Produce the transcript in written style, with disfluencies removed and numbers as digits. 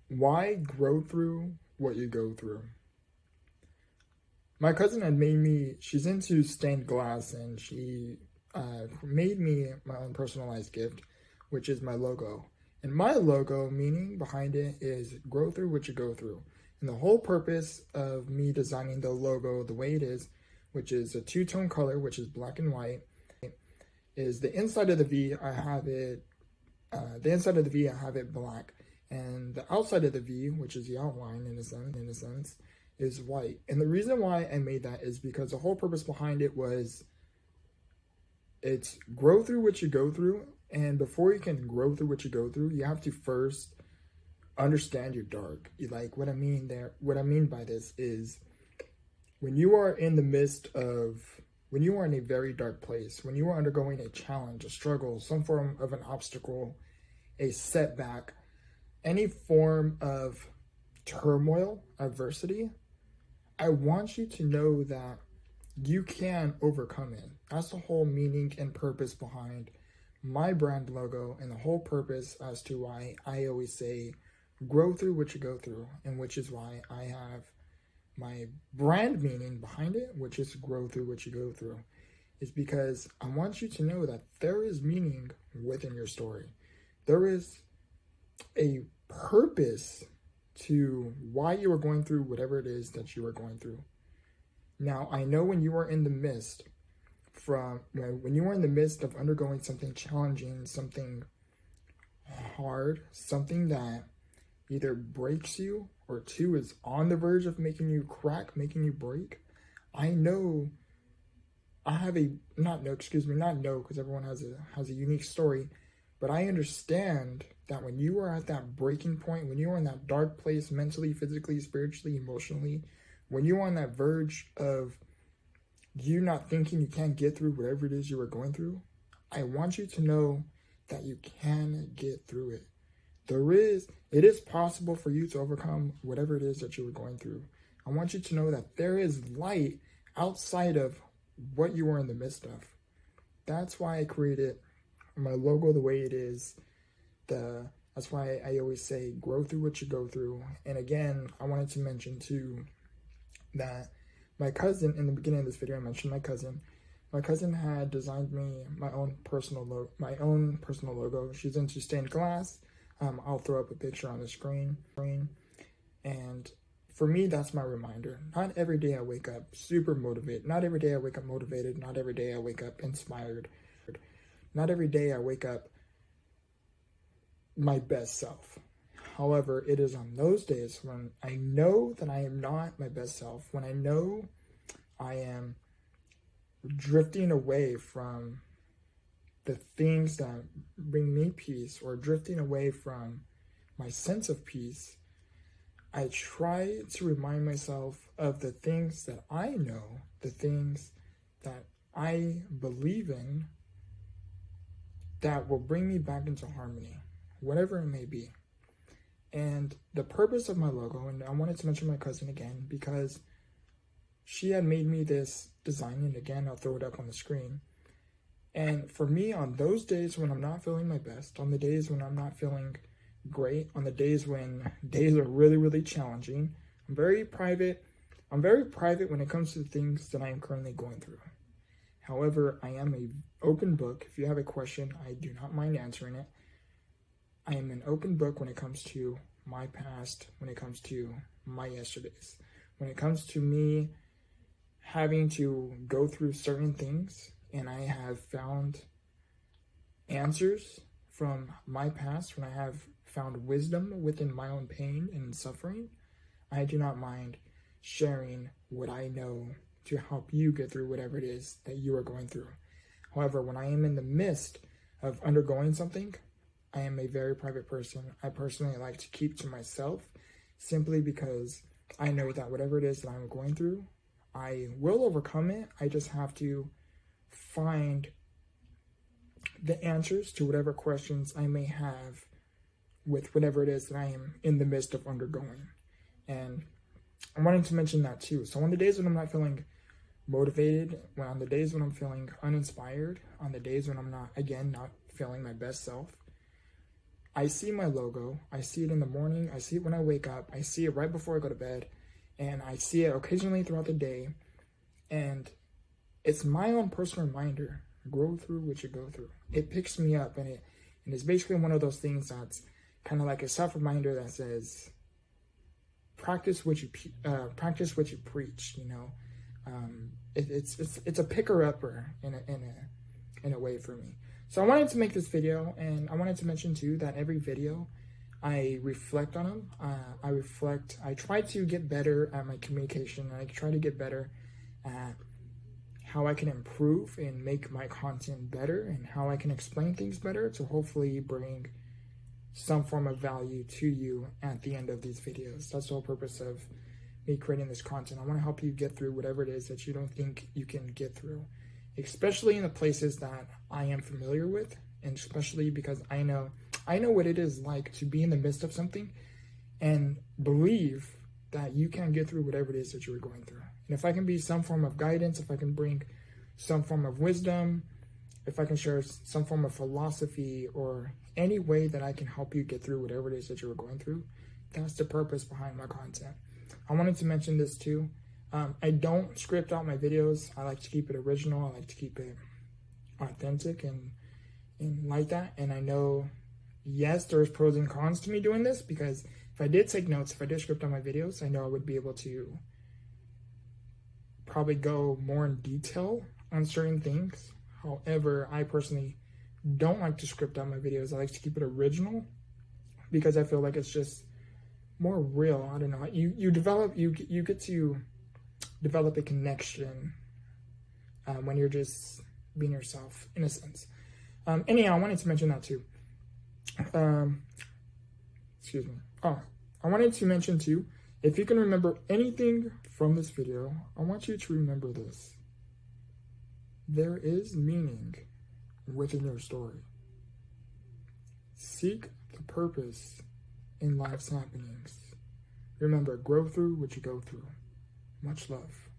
Why grow through what you go through? My cousin had made me, she's into stained glass, and she made me my own personalized gift, which is my logo. And my logo, meaning behind it, is grow through what you go through. And the whole purpose of me designing the logo the way it is, which is a two-tone color, which is black and white, is the inside of the V, I have it, black. And the outside of the V, which is the outline in a sense, is white. And the reason why I made that is because the whole purpose behind it was it's grow through what you go through. And before you can grow through what you go through, you have to first understand your dark. Like what I mean by this is when you are in a very dark place, when you are undergoing a challenge, a struggle, some form of an obstacle, a setback, any form of turmoil, adversity, I want you to know that you can overcome it. That's the whole meaning and purpose behind my brand logo, and the whole purpose as to why I always say grow through what you go through, and which is why I have my brand meaning behind it, which is grow through what you go through, is because I want you to know that there is meaning within your story. There is a purpose to why you are going through whatever it is that you are going through. Now, I know when you are in the midst of undergoing something challenging, something hard, something that either breaks you or two is on the verge of making you crack, making you break. I know because everyone has a unique story, but I understand that when you are at that breaking point, when you are in that dark place mentally, physically, spiritually, emotionally, when you're on that verge of you not thinking you can't get through whatever it is you are going through, I want you to know that you can get through it. It is possible for you to overcome whatever it is that you are going through. I want you to know that there is light outside of what you are in the midst of. That's why I created my logo the way it is. That's why I always say grow through what you go through. And again, I wanted to mention too that my cousin, in the beginning of this video, I mentioned my cousin. My cousin had designed me my own personal logo. She's into stained glass. I'll throw up a picture on the screen. And for me, that's my reminder. Not every day I wake up super motivated. Not every day I wake up motivated. Not every day I wake up inspired. Not every day I wake up my best self. However, it is on those days when I know that I am not my best self, when I know I am drifting away from the things that bring me peace, or drifting away from my sense of peace, I try to remind myself of the things that I know, the things that I believe in, that will bring me back into harmony, whatever it may be. And the purpose of my logo, and I wanted to mention my cousin again, because she had made me this design, and again, I'll throw it up on the screen. And for me, on those days when I'm not feeling my best, on the days when I'm not feeling great, on the days when days are really, really challenging, I'm very private when it comes to the things that I am currently going through. However, I am an open book. If you have a question, I do not mind answering it. I am an open book when it comes to my past, when it comes to my yesterdays, when it comes to me having to go through certain things, and I have found answers from my past, when I have found wisdom within my own pain and suffering. I do not mind sharing what I know to help you get through whatever it is that you are going through. However, when I am in the midst of undergoing something, I am a very private person. I personally like to keep to myself, simply because I know that whatever it is that I'm going through, I will overcome it. I just have to find the answers to whatever questions I may have with whatever it is that I am in the midst of undergoing. And I wanted to mention that too. So on the days when I'm not feeling motivated, on the days when I'm feeling uninspired, on the days when I'm not feeling my best self, I see my logo, I see it in the morning, I see it when I wake up, I see it right before I go to bed, and I see it occasionally throughout the day. And it's my own personal reminder, grow through what you go through. It picks me up, and it's basically one of those things that's kind of like a self-reminder that says, practice what you preach. You know, it's a picker-upper in a way for me. So I wanted to make this video, and I wanted to mention too that every video I reflect on them. I try to get better at my communication. I try to get better at how I can improve and make my content better, and how I can explain things better to hopefully bring some form of value to you at the end of these videos. That's the whole purpose of me creating this content. I want to help you get through whatever it is that you don't think you can get through, especially in the places that I am familiar with, and especially because I know what it is like to be in the midst of something and believe that you can get through whatever it is that you are going through. And if I can be some form of guidance, if I can bring some form of wisdom, if I can share some form of philosophy, or any way that I can help you get through whatever it is that you are going through, that's the purpose behind my content. I wanted to mention this too. I don't script out my videos. I like to keep it original. I like to keep it authentic and like that. And I know, yes, there's pros and cons to me doing this, because if I did take notes, if I did script out my videos, I know I would be able to probably go more in detail on certain things. However, I personally don't like to script out my videos. I like to keep it original, because I feel like it's just more real. I don't know. You get to develop a connection when you're just being yourself, in a sense. Anyhow, I wanted to mention that too. Excuse me. Oh, I wanted to mention too, if you can remember anything from this video, I want you to remember this. There is meaning within your story. Seek the purpose in life's happenings. Remember, grow through what you go through. Much love.